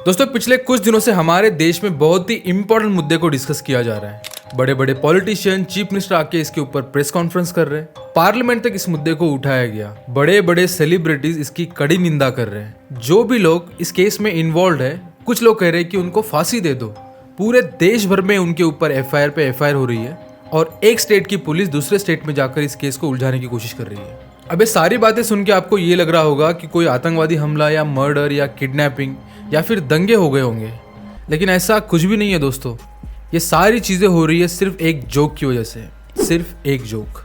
दोस्तों पिछले कुछ दिनों से हमारे देश में बहुत ही इंपॉर्टेंट मुद्दे को डिस्कस किया जा रहा है। बड़े बड़े पॉलिटिशियन, चीफ मिनिस्टर आके इसके ऊपर प्रेस कॉन्फ्रेंस कर रहे हैं। पार्लियामेंट तक इस मुद्दे को उठाया गया। बड़े बड़े सेलिब्रिटीज इसकी कड़ी निंदा कर रहे हैं। जो भी लोग इस केस में इन्वॉल्व है, कुछ लोग कह रहे हैं कि उनको फांसी दे दो। पूरे देश भर में उनके ऊपर एफआईआर पे एफआईआर हो रही है और एक स्टेट की पुलिस दूसरे स्टेट में जाकर इस केस को उलझाने की कोशिश कर रही है। अब ये सारी बातें सुन के आपको ये लग रहा होगा कि कोई आतंकवादी हमला या मर्डर या किडनैपिंग या फिर दंगे हो गए होंगे, लेकिन ऐसा कुछ भी नहीं है दोस्तों। ये सारी चीज़ें हो रही है सिर्फ एक जोक की वजह से, सिर्फ एक जोक।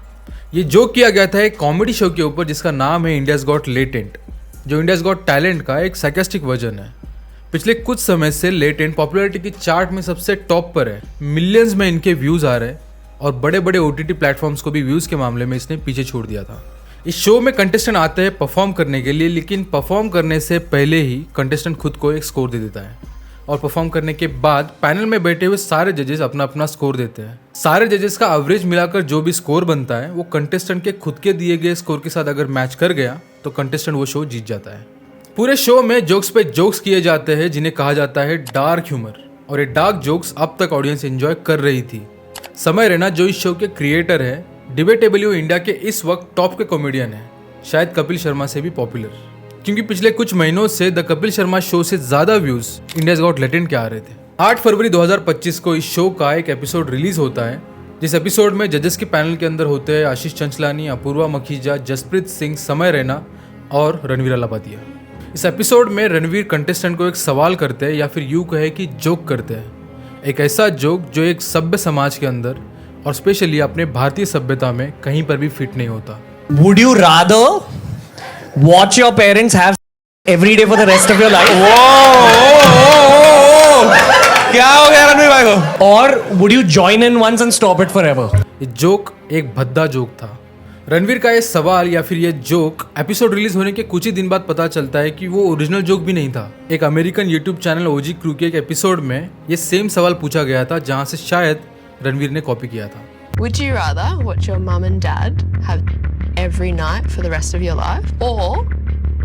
ये जोक किया गया था एक कॉमेडी शो के ऊपर जिसका नाम है इंडियाज़ गॉट लेटेंट, जो इंडियाज़ गॉट टैलेंट का एक सार्कास्टिक वर्जन है। पिछले कुछ समय से लेटेंट पॉपुलैरिटी की चार्ट में सबसे टॉप पर है। मिलियंस में इनके व्यूज़ आ रहे हैं और बड़े बड़े OTT प्लेटफॉर्म्स को भी व्यूज़ के मामले में इसने पीछे छोड़ दिया था। इस शो में कंटेस्टेंट आते हैं परफॉर्म करने के लिए, लेकिन परफॉर्म करने से पहले ही कंटेस्टेंट खुद को एक स्कोर दे देता है और परफॉर्म करने के बाद पैनल में बैठे हुए सारे जजेस अपना अपना स्कोर देते हैं। सारे जजेस का एवरेज मिलाकर जो भी स्कोर बनता है वो कंटेस्टेंट के खुद के दिए गए स्कोर के साथ अगर मैच कर गया तो कंटेस्टेंट वो शो जीत जाता है। पूरे शो में जोक्स पे जोक्स किए जाते हैं जिन्हें कहा जाता है डार्क ह्यूमर, और ये डार्क जोक्स अब तक ऑडियंस एंजॉय कर रही थी। समय रैना जो इस शो के क्रिएटर है, डिबेटेबली वो इंडिया के इस वक्त टॉप के कॉमेडियन है, शायद कपिल शर्मा से भी पॉपुलर, क्योंकि पिछले कुछ महीनों से द कपिल शर्मा शो से ज्यादा व्यूज इंडियाज़ गॉट लेटेंट के आ रहे थे। 8 फरवरी 2025 को इस शो का एक एपिसोड रिलीज होता है, जिस एपिसोड में जजेस के पैनल के अंदर होते हैं आशीष चंचलानी, अपूर्वा मखीजा, जसप्रीत सिंह, समय रैना और रणवीर अलाहाबादिया। इस एपिसोड में रणवीर कंटेस्टेंट को एक सवाल करते हैं या फिर यूं कहे कि जोक करते हैं, एक ऐसा जोक जो एक सभ्य समाज के अंदर और स्पेशली अपने भारतीय सभ्यता में कहीं पर भी फिट नहीं होता। Would you rather watch your parents have every day for the rest of your life? क्या हो गया रणवीर भाई को? Or would you join in once and stop it forever? ये जोक एक भद्दा जोक था। रणवीर का ये सवाल या फिर ये जोक एपिसोड रिलीज होने के कुछ ही दिन बाद पता चलता है कि वो ओरिजिनल जोक भी नहीं था। एक American YouTube channel OG crew के एक एपिसोड में ये सेम सवाल पूछा गया था, जहां से शायद रणवीर ने कॉपी किया था। Would you rather watch your mum and dad have every night for the rest of your life, or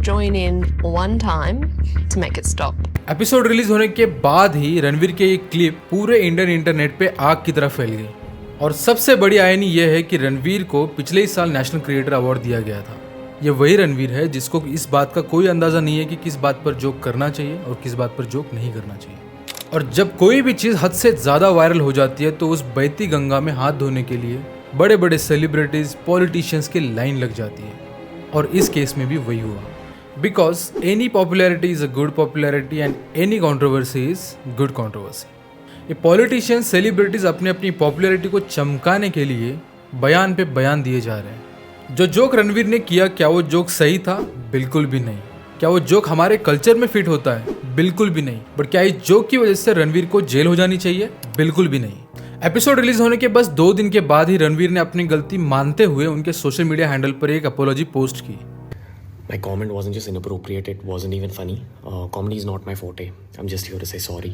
join in one time to make it stop? Episode release होने के बाद ही रणवीर के ये क्लिप पूरे इंडियन इंटरनेट पे आग की तरह फैल गई, और सबसे बड़ी आयनी यह है कि रणवीर को पिछले ही साल नेशनल क्रिएटर अवार्ड दिया गया था। ये वही रणवीर है जिसको इस बात का कोई अंदाजा नहीं है कि किस बात पर जोक करना चाहिए और किस बात पर जोक नहीं करना चाहिए। और जब कोई भी चीज़ हद से ज़्यादा वायरल हो जाती है तो उस बहती गंगा में हाथ धोने के लिए बड़े बड़े सेलिब्रिटीज, पॉलिटिशियंस की लाइन लग जाती है, और इस केस में भी वही हुआ। Because any popularity is a good popularity and any controversy is good controversy. ये पॉलिटिशियंस, सेलिब्रिटीज़ अपनी अपनी पॉपुलैरिटी को चमकाने के लिए बयान पे बयान दिए जा रहे हैं। जो जोक रणवीर ने किया, क्या वो जोक सही था? बिल्कुल भी नहीं। क्या वो जोक हमारे कल्चर में फिट होता है? बिल्कुल भी नहीं। बट क्या इस जोक की वजह से रणवीर को जेल हो जानी चाहिए? बिल्कुल भी नहीं। एपिसोड रिलीज होने के बस 2 दिन के बाद ही रणवीर ने अपनी गलती मानते हुए उनके सोशल मीडिया हैंडल पर एक अपोलॉजी पोस्ट की। My comment wasn't just inappropriate, it wasn't even funny. Comedy is not my forte. I'm just here to say sorry.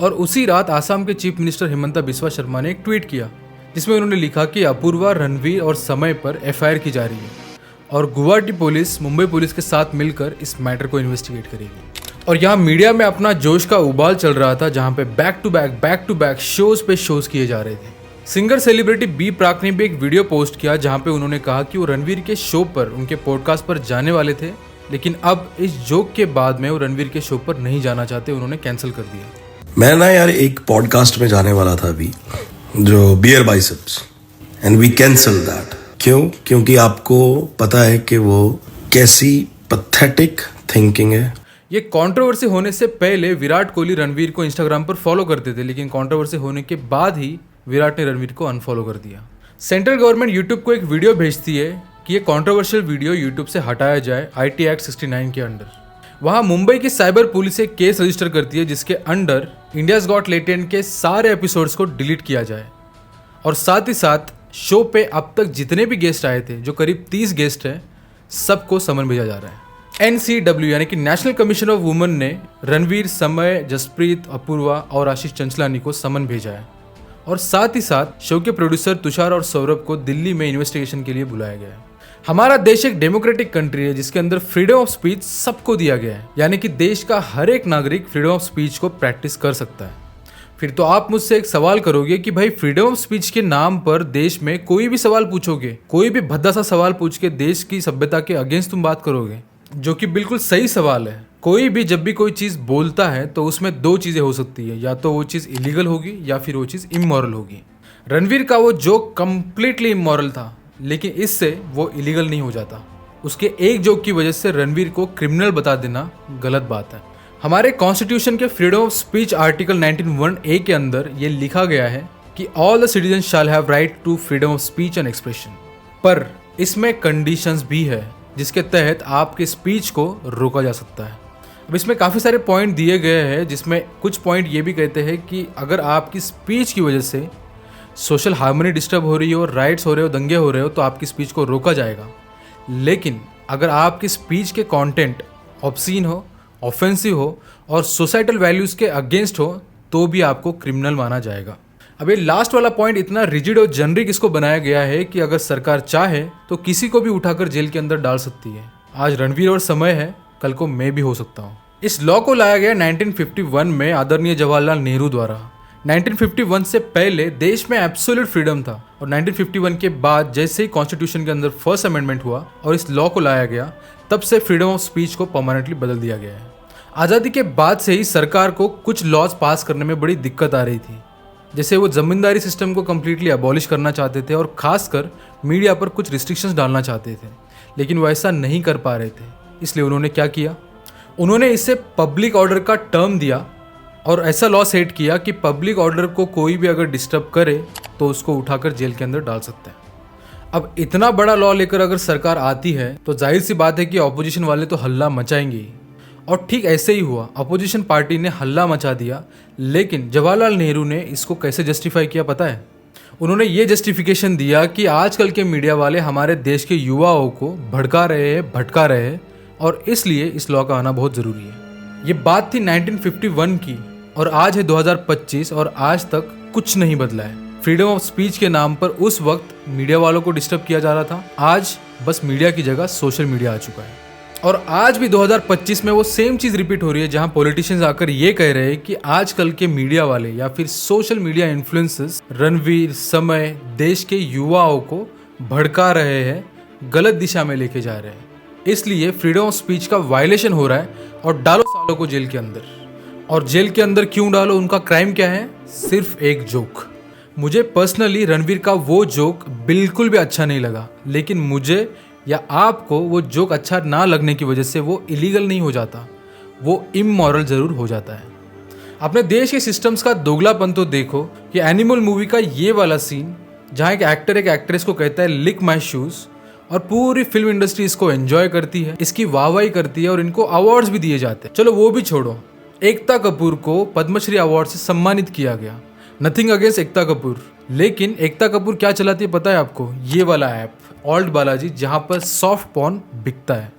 और उसी रात आसाम के चीफ मिनिस्टर हिमंता बिस्वा शर्मा ने एक ट्वीट किया जिसमें उन्होंने लिखा कि अपूर्वा, रणवीर और समय पर एफआईआर की जा रही है और गुवाहाटी पुलिस मुंबई पुलिस के साथ मिलकर इस मैटर को इन्वेस्टिगेट करेगी। और यहाँ मीडिया में अपना जोश का उबाल चल रहा था, जहाँ पे बैक टू बैक शोज पे शोज किए जा रहे थे। सिंगर सेलिब्रिटी बी प्राक ने भी एक वीडियो पोस्ट किया जहाँ पे उन्होंने कहा कि वो रणवीर के शो पर, उनके पॉडकास्ट पर जाने वाले थे, लेकिन अब इस जोक के बाद में वो रणवीर के शो पर नहीं जाना चाहते, उन्होंने कैंसिल कर दिया। मैं ना यार एक पॉडकास्ट में जाने वाला था अभी, जो bear biceps, and we cancel that. क्यों? क्योंकि आपको पता है कि वो कैसी पैथेटिक थिंकिंग है। ये कंट्रोवर्सी होने से पहले विराट कोहली रणवीर को इंस्टाग्राम पर फॉलो करते थे, लेकिन कंट्रोवर्सी होने के बाद ही विराट ने रणवीर को अनफॉलो कर दिया। सेंट्रल गवर्नमेंट यूट्यूब को एक वीडियो भेजती है कि ये कंट्रोवर्शियल वीडियो यूट्यूब से हटाया जाए IT एक्ट 69 के अंडर। वहाँ मुंबई की साइबर पुलिस एक केस रजिस्टर करती है जिसके अंडर इंडियाज़ गॉट लेटेंट के सारे एपिसोड्स को डिलीट किया जाए, और साथ ही साथ शो पे अब तक जितने भी गेस्ट आए थे, जो करीब 30 गेस्ट हैं, सबको समन भेजा जा रहा है। NCW यानी कि नेशनल कमीशन ऑफ वुमेन ने रणवीर, समय, जसप्रीत, अपूर्वा और आशीष चंचलानी को समन भेजा है, और साथ ही साथ शो के प्रोड्यूसर तुषार और सौरभ को दिल्ली में इन्वेस्टिगेशन के लिए बुलाया गया है। हमारा देश एक डेमोक्रेटिक कंट्री है जिसके अंदर फ्रीडम ऑफ स्पीच सबको दिया गया है, यानी कि देश का हर एक नागरिक फ्रीडम ऑफ स्पीच को प्रैक्टिस कर सकता है। फिर तो आप मुझसे एक सवाल करोगे कि भाई फ्रीडम ऑफ स्पीच के नाम पर देश में कोई भी सवाल पूछोगे, कोई भी भद्दा सा सवाल पूछ के देश की सभ्यता के अगेंस्ट तुम बात करोगे, जो कि बिल्कुल सही सवाल है। कोई भी जब भी कोई चीज़ बोलता है तो उसमें दो चीज़ें हो सकती है, या तो वो चीज़ इलीगल होगी या फिर वो चीज़ इमोरल होगी। रणवीर का वो जोक कंप्लीटली इमोरल था, लेकिन इससे वो इलीगल नहीं हो जाता। उसके एक जोक की वजह से रणवीर को क्रिमिनल बता देना गलत बात है। हमारे कॉन्स्टिट्यूशन के freedom of speech article 19(1)(a) के अंदर ये लिखा गया है कि all the citizen shall have right to freedom of speech and expression. पर इसमें कंडीशंस भी है जिसके तहत आपके स्पीच को रोका जा सकता है। अब इसमें काफ़ी सारे पॉइंट दिए गए हैं, जिसमें कुछ पॉइंट ये भी कहते हैं कि अगर आपकी स्पीच की वजह से सोशल हार्मनी डिस्टर्ब हो रही हो, राइट्स हो रहे हो, दंगे हो रहे हो, तो आपकी स्पीच को रोका जाएगा। लेकिन अगर आपकी स्पीच के कंटेंट ऑब्सीन हो, ऑफेंसिव हो और सोसाइटल वैल्यूज़ के अगेंस्ट हो तो भी आपको क्रिमिनल माना जाएगा। अब ये लास्ट वाला पॉइंट इतना रिजिड और जेनरिक इसको बनाया गया है कि अगर सरकार चाहे तो किसी को भी उठाकर जेल के अंदर डाल सकती है। आज रणवीर और समय है, कल को मैं भी हो सकता हूँ। इस लॉ को लाया गया 1951 में आदरणीय जवाहरलाल नेहरू द्वारा। 1951 से पहले देश में एब्सोल्यूट फ्रीडम था और 1951 के बाद जैसे ही कॉन्स्टिट्यूशन के अंदर फर्स्ट अमेंडमेंट हुआ और इस लॉ को लाया गया, तब से फ्रीडम ऑफ स्पीच को परमानेंटली बदल दिया गया है। आज़ादी के बाद से ही सरकार को कुछ लॉज पास करने में बड़ी दिक्कत आ रही थी। जैसे वो जमींदारी सिस्टम को कम्प्लीटली अबॉलिश करना चाहते थे और खासकर मीडिया पर कुछ रिस्ट्रिक्शंस डालना चाहते थे, लेकिन वो ऐसा नहीं कर पा रहे थे। इसलिए उन्होंने क्या किया, उन्होंने इसे पब्लिक ऑर्डर का टर्म दिया और ऐसा लॉ सेट किया कि पब्लिक ऑर्डर को कोई भी अगर डिस्टर्ब करे तो उसको उठाकर जेल के अंदर डाल सकते हैं। अब इतना बड़ा लॉ लेकर अगर सरकार आती है तो जाहिर सी बात है कि ऑपोजिशन वाले तो हल्ला मचाएंगे ही। और ठीक ऐसे ही हुआ, अपोजिशन पार्टी ने हल्ला मचा दिया। लेकिन जवाहरलाल नेहरू ने इसको कैसे जस्टिफाई किया पता है? उन्होंने ये जस्टिफिकेशन दिया कि आजकल के मीडिया वाले हमारे देश के युवाओं को भड़का रहे हैं, भटका रहे हैं और इसलिए इस लॉ का आना बहुत ज़रूरी है। ये बात थी 1951 की और आज है 2025 और आज तक कुछ नहीं बदला है। फ्रीडम ऑफ स्पीच के नाम पर उस वक्त मीडिया वालों को डिस्टर्ब किया जा रहा था, आज बस मीडिया की जगह सोशल मीडिया आ चुका है। और आज भी 2025 में वो सेम चीज़ रिपीट हो रही है, जहां पॉलिटिशियंस आकर ये कह रहे हैं कि आजकल के मीडिया वाले या फिर सोशल मीडिया इन्फ्लुएंसर्स रणवीर, समय, देश के युवाओं को भड़का रहे हैं, गलत दिशा में लेके जा रहे हैं। इसलिए फ्रीडम ऑफ स्पीच का वायलेशन हो रहा है और डालो सालों को जेल के अंदर। और जेल के अंदर क्यों डालो? उनका क्राइम क्या है? सिर्फ एक जोक। मुझे पर्सनली रणवीर का वो जोक बिल्कुल भी अच्छा नहीं लगा, लेकिन मुझे या आपको वो जोक अच्छा ना लगने की वजह से वो इलीगल नहीं हो जाता, वो इमोरल ज़रूर हो जाता है। अपने देश के सिस्टम्स का दोगलापन तो देखो कि एनिमल मूवी का ये वाला सीन जहाँ एक एक्टर एक एक्ट्रेस को कहता है लिक माई शूज़ और पूरी फिल्म इंडस्ट्री इसको एंजॉय करती है, इसकी वाहवाही करती है और इनको अवार्ड्स भी दिए जाते हैं। चलो वो भी छोड़ो, एकता कपूर को पद्मश्री अवार्ड से सम्मानित किया गया। नथिंग अगेंस्ट एकता कपूर, लेकिन एकता कपूर क्या चलाती है पता है आपको? ये वाला ऐप ऑल्ट बालाजी, जहाँ पर सॉफ्ट पॉर्न बिकता है।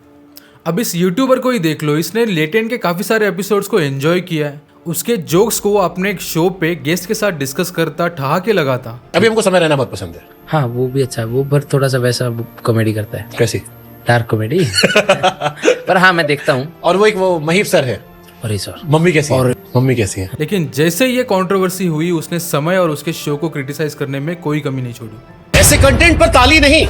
अब इस यूट्यूबर को ही देख लो, इसने लेटेंट के काफ़ी सारे एपिसोड्स को एंजॉय किया है। उसके जोक्स को वो अपने एक शो पे गेस्ट के साथ डिस्कस करता, ठहाके लगाता। अभी हमको समय रहना बहुत पसंद है। हाँ वो भी अच्छा है, वो पर थोड़ा सा वैसा कॉमेडी करता है। कैसी? डार्क कॉमेडी पर हाँ मैं देखता हूँ। और वो एक वो महीप सर है। अरे सर मम्मी कैसी है? मम्मी कैसी है? लेकिन जैसे ये कंट्रोवर्सी हुई, उसने समय और उसके शो को क्रिटिसाइज करने में कोई कमी नहीं छोड़ी। ऐसे कंटेंट पर ताली नहीं,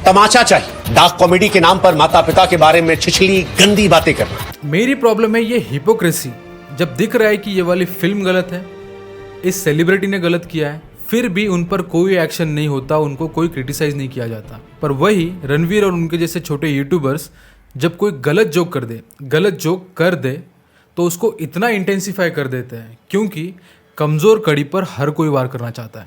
तमाचा चाहिए। डार्क कॉमेडी के नाम पर माता पिता के बारे में छिछली गंदी बातें करना। मेरी प्रॉब्लम है ये हिपोक्रेसी। जब दिख रहा है कि ये वाली फिल्म गलत है, इस सेलिब्रिटी ने गलत किया है, फिर भी उन पर कोई एक्शन नहीं होता, उनको कोई क्रिटिसाइज नहीं किया जाता। पर वही रणवीर और उनके जैसे छोटे यूट्यूबर्स जब कोई गलत जोक कर दे तो उसको इतना इंटेंसिफाई कर देते हैं, क्योंकि कमज़ोर कड़ी पर हर कोई वार करना चाहता है।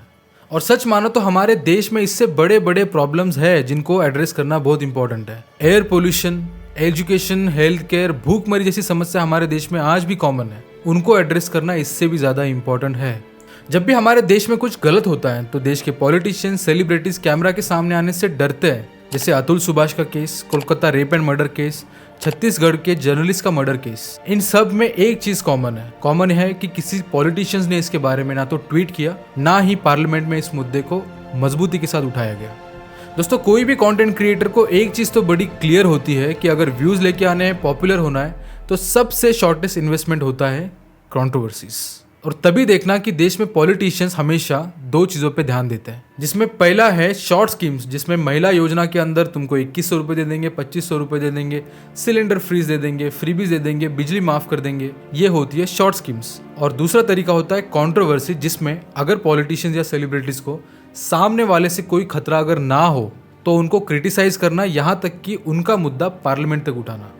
और सच मानो तो हमारे देश में इससे बड़े बड़े प्रॉब्लम्स है जिनको एड्रेस करना बहुत इंपॉर्टेंट है। Air pollution, education, health care, भूखमरी जैसी समस्या हमारे देश में आज भी कॉमन है, उनको एड्रेस करना इससे भी ज़्यादा इंपॉर्टेंट है। जब भी हमारे देश में कुछ गलत होता है तो देश के पॉलिटिशियंस, सेलिब्रिटीज़ कैमरा के सामने आने से डरते हैं। जैसे अतुल सुभाष का case, Kolkata rape and murder case, Chhattisgarh के जर्नलिस्ट का मर्डर केस, इन सब में एक चीज़ कॉमन है कि किसी पॉलिटिशियंस ने इसके बारे में ना तो ट्वीट किया, ना ही पार्लियामेंट में इस मुद्दे को मजबूती के साथ उठाया गया। दोस्तों कोई भी कंटेंट क्रिएटर को एक चीज़ तो बड़ी क्लियर होती है कि अगर व्यूज़ लेके आने हैं, पॉपुलर होना है, तो सबसे शॉर्टेस्ट इन्वेस्टमेंट होता है कंट्रोवर्सीज। और तभी देखना कि देश में पॉलिटिशियंस हमेशा दो चीज़ों पे ध्यान देते हैं, जिसमें पहला है शॉर्ट स्कीम्स, जिसमें महिला योजना के अंदर तुमको 2100 रुपये दे देंगे, 2500 रुपये दे देंगे, सिलेंडर फ्रीज दे देंगे, फ्रीबीज दे देंगे, बिजली माफ़ कर देंगे। ये होती है शॉर्ट स्कीम्स। और दूसरा तरीका होता है कंट्रोवर्सी, जिसमें अगर पॉलिटिशियंस या सेलिब्रिटीज़ को सामने वाले से कोई खतरा अगर ना हो तो उनको क्रिटिसाइज करना, यहाँ तक कि उनका मुद्दा पार्लियामेंट तक उठाना।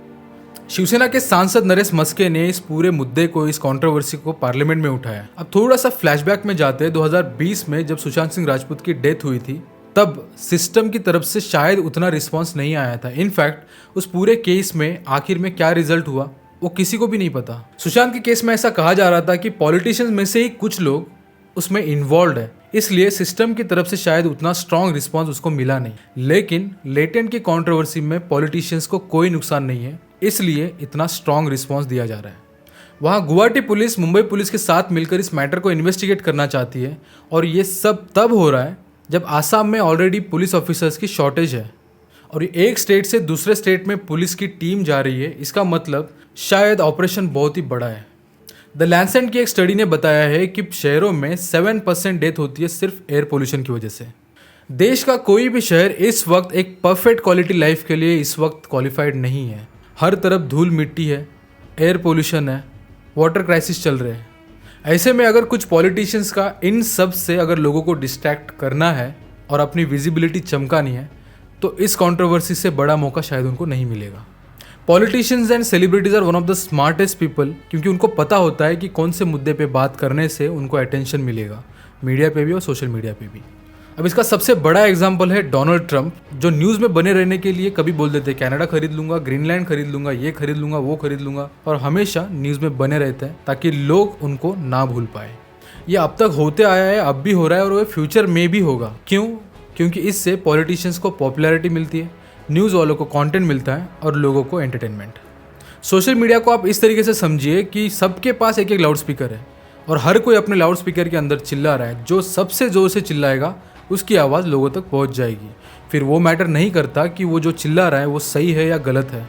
शिवसेना के सांसद नरेश मस्के ने इस पूरे मुद्दे को, इस कंट्रोवर्सी को पार्लियामेंट में उठाया। अब थोड़ा सा फ्लैशबैक में जाते हैं। 2020 में जब सुशांत सिंह राजपूत की डेथ हुई थी, तब सिस्टम की तरफ से शायद उतना रिस्पांस नहीं आया था। इनफैक्ट उस पूरे केस में आखिर में क्या रिजल्ट हुआ वो किसी को भी नहीं पता। सुशांत के केस में ऐसा कहा जा रहा था कि पॉलिटिशियंस में से ही कुछ लोग उसमें इन्वॉल्व है, इसलिए सिस्टम की तरफ से शायद उतना स्ट्रॉन्ग रिस्पांस उसको मिला नहीं। लेकिन लेटेंट की कंट्रोवर्सी में पॉलिटिशियंस को कोई नुकसान नहीं है, इसलिए इतना स्ट्रॉन्ग रिस्पांस दिया जा रहा है। वहाँ गुवाहाटी पुलिस मुंबई पुलिस के साथ मिलकर इस मैटर को इन्वेस्टिगेट करना चाहती है, और ये सब तब हो रहा है जब आसाम में ऑलरेडी पुलिस ऑफिसर्स की शॉर्टेज है और एक स्टेट से दूसरे स्टेट में पुलिस की टीम जा रही है। इसका मतलब शायद ऑपरेशन बहुत ही बड़ा है। द लैंसेट की एक स्टडी ने बताया है कि शहरों में 7% डेथ होती है सिर्फ एयर पोल्यूशन की वजह से। देश का कोई भी शहर इस वक्त एक परफेक्ट क्वालिटी लाइफ के लिए इस वक्त क्वालिफाइड नहीं है। हर तरफ धूल मिट्टी है, एयर पोल्यूशन है, वाटर क्राइसिस चल रहे हैं। ऐसे में अगर कुछ पॉलिटिशियंस का इन सब से अगर लोगों को डिस्ट्रैक्ट करना है और अपनी विजिबिलिटी चमकानी है, तो इस कंट्रोवर्सी से बड़ा मौका शायद उनको नहीं मिलेगा। Politicians and celebrities are one of the smartest people, क्योंकि उनको पता होता है कि कौन से मुद्दे पे बात करने से उनको अटेंशन मिलेगा, मीडिया पे भी और सोशल मीडिया पे भी। अब इसका सबसे बड़ा एग्जाम्पल है डोनाल्ड ट्रंप, जो न्यूज़ में बने रहने के लिए कभी बोल देते हैं कनाडा खरीद लूंगा, ग्रीनलैंड खरीद लूंगा, ये खरीद लूंगा, वो खरीद लूंगा, और हमेशा न्यूज़ में बने रहते हैं ताकि लोग उनको ना भूल पाए। ये अब तक होते आया है, अब भी हो रहा है, और वो फ्यूचर में भी होगा। क्यों? क्योंकि इससे पॉलिटिशियंस को पॉपुलैरिटी मिलती है, न्यूज़ वालों को कंटेंट मिलता है और लोगों को एंटरटेनमेंट। सोशल मीडिया को आप इस तरीके से समझिए कि सबके पास एक एक लाउड स्पीकर है और हर कोई अपने लाउड स्पीकर के अंदर चिल्ला रहा है। जो सबसे ज़ोर से चिल्लाएगा उसकी आवाज़ लोगों तक पहुंच जाएगी। फिर वो मैटर नहीं करता कि वो जो चिल्ला रहा है वो सही है या गलत है,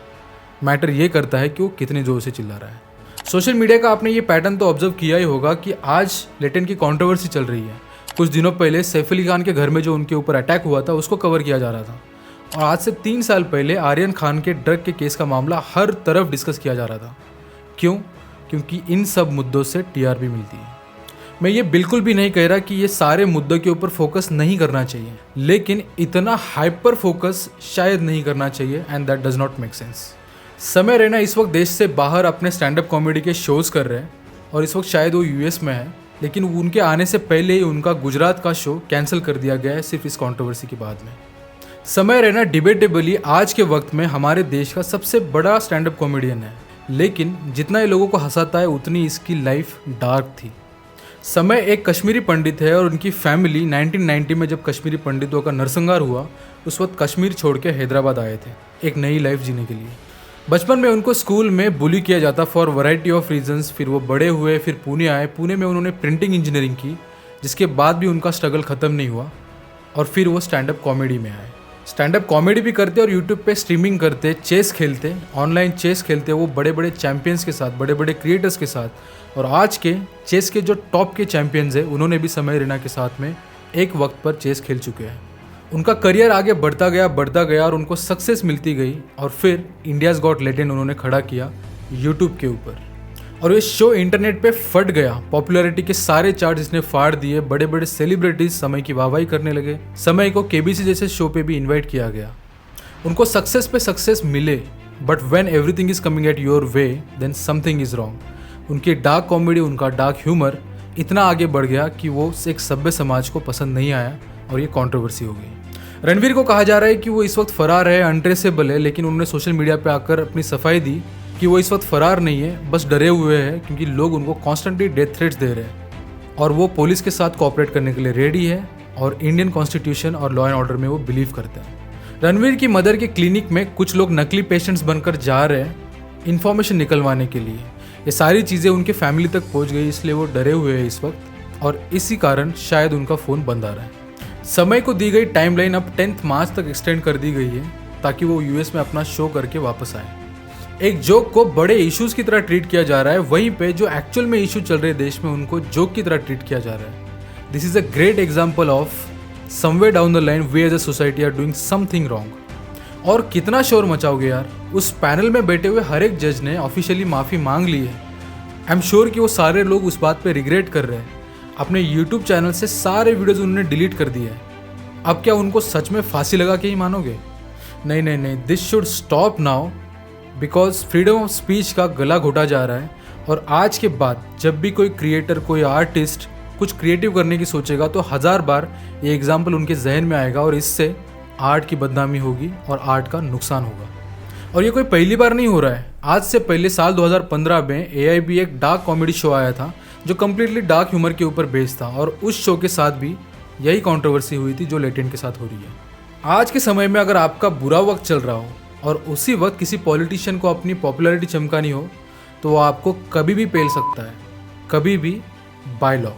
मैटर ये करता है कि वो कितने ज़ोर से चिल्ला रहा है। सोशल मीडिया का आपने ये पैटर्न तो ऑब्जर्व किया ही होगा कि आज लेटेंट की कंट्रोवर्सी चल रही है। कुछ दिनों पहले सैफ अली खान के घर में जो उनके ऊपर अटैक हुआ था उसको कवर किया जा रहा था, और आज से 3 साल पहले आर्यन खान के ड्रग के केस का मामला हर तरफ डिस्कस किया जा रहा था। क्यों? क्योंकि इन सब मुद्दों से टीआरपी मिलती है। मैं ये बिल्कुल भी नहीं कह रहा कि ये सारे मुद्दों के ऊपर फोकस नहीं करना चाहिए, लेकिन इतना हाइपर फोकस शायद नहीं करना चाहिए, and that does not make sense. समय रैना इस वक्त देश से बाहर अपने स्टैंड अप कॉमेडी के शोज़ कर रहे हैं, और इस वक्त शायद वो यूएस में है, लेकिन उनके आने से पहले ही उनका गुजरात का शो कैंसिल कर दिया गया है सिर्फ इस कंट्रोवर्सी के बाद में। समय रैना डिबेटेबली आज के वक्त में हमारे देश का सबसे बड़ा स्टैंड अप कॉमेडियन है, लेकिन जितना ये लोगों को हंसाता है उतनी इसकी लाइफ डार्क थी। समय एक कश्मीरी पंडित है, और उनकी फैमिली 1990 में जब कश्मीरी पंडितों का नरसंहार हुआ उस वक्त कश्मीर छोड़ के हैदराबाद आए थे एक नई लाइफ जीने के लिए। बचपन में उनको स्कूल में बुली किया जाता फॉर वैरायटी ऑफ रीजंस। फिर वो बड़े हुए, फिर पुणे आए, पुणे में उन्होंने प्रिंटिंग इंजीनियरिंग की, जिसके बाद भी उनका स्ट्रगल ख़त्म नहीं हुआ, और फिर वो स्टैंड अप कॉमेडी में आए। स्टैंड अप कॉमेडी भी करते और यूट्यूब पे स्ट्रीमिंग करते, चेस खेलते, ऑनलाइन चेस खेलते वो बड़े बड़े चैंपियंस के साथ, बड़े बड़े क्रिएटर्स के साथ। और आज के चेस के जो टॉप के चैंपियंस हैं उन्होंने भी समय रैना के साथ में एक वक्त पर चेस खेल चुके हैं। उनका करियर आगे बढ़ता गया और उनको सक्सेस मिलती गई, और फिर इंडियाज़ गॉट टैलेंट उन्होंने खड़ा किया यूट्यूब के ऊपर, और ये शो इंटरनेट पे फट गया। पॉपुलैरिटी के सारे चार्ट्स इसने फाड़ दिए, बड़े बड़े सेलिब्रिटीज समय की वाहवाही करने लगे, समय को केबीसी जैसे शो पे भी इनवाइट किया गया। उनको सक्सेस पे सक्सेस मिले, but when everything is coming at your way then something is wrong. उनकी डार्क कॉमेडी, उनका डार्क ह्यूमर इतना आगे बढ़ गया कि वो एक सभ्य समाज को पसंद नहीं आया, और ये कंट्रोवर्सी हो गई। रणवीर को कहा जा रहा है कि वो इस वक्त फरार है, अनट्रेसेबल है, लेकिन उन्होंने सोशल मीडिया पे आकर अपनी सफाई दी कि वो इस वक्त फरार नहीं है, बस डरे हुए हैं क्योंकि लोग उनको कॉन्स्टेंटली डेथ थ्रेट्स दे रहे हैं, और वो पुलिस के साथ कोऑपरेट करने के लिए रेडी है, और इंडियन कॉन्स्टिट्यूशन और लॉ एंड ऑर्डर में वो बिलीव करते हैं। रणवीर की मदर के क्लिनिक में कुछ लोग नकली पेशेंट्स बनकर जा रहे हैं इन्फॉर्मेशन निकलवाने के लिए। ये सारी चीज़ें उनके फैमिली तक पहुंच गई, इसलिए वो डरे हुए हैं इस वक्त, और इसी कारण शायद उनका फ़ोन बंद आ रहा है। समय को दी गई टाइमलाइन अब 10 मार्च तक एक्सटेंड कर दी गई है ताकि वो यूएस में अपना शो करके वापस आए। एक जोक को बड़े इश्यूज की तरह ट्रीट किया जा रहा है, वहीं पे जो एक्चुअल में इशू चल रहे देश में उनको जोक की तरह ट्रीट किया जा रहा है। This is a great example of somewhere down the line we as a society are doing something wrong. और कितना शोर मचाओगे यार। उस पैनल में बैठे हुए हर एक जज ने ऑफिशियली माफ़ी मांग ली है। आई एम श्योर कि वो सारे लोग उस बात पे रिग्रेट कर रहे हैं। अपने यूट्यूब चैनल से सारे वीडियोज़ उन्होंने डिलीट कर दिए हैं। अब क्या उनको सच में फांसी लगा के ही मानोगे? नहीं नहीं नहीं, this should stop now because freedom of speech का गला घोटा जा रहा है। और आज के बाद जब भी कोई क्रिएटर, कोई आर्टिस्ट कुछ क्रिएटिव करने की सोचेगा तो 1000 बार ये एग्जाम्पल उनके जहन में आएगा और इससे आर्ट की बदनामी होगी और आर्ट का नुकसान होगा। और ये कोई पहली बार नहीं हो रहा है। आज से पहले साल 2015 में AIB एक डार्क कॉमेडी शो आया था जो कम्प्लीटली डार्क ह्यूमर के ऊपर बेस्ड था और उस शो के साथ भी यही कंट्रोवर्सी हुई थी जो लेटेंट के साथ हो रही है। आज के समय में अगर आपका बुरा वक्त चल रहा हो और उसी वक्त किसी पॉलिटिशियन को अपनी पॉपुलैरिटी चमकानी हो तो वो आपको कभी भी पेल सकता है, कभी भी, बाय लॉ।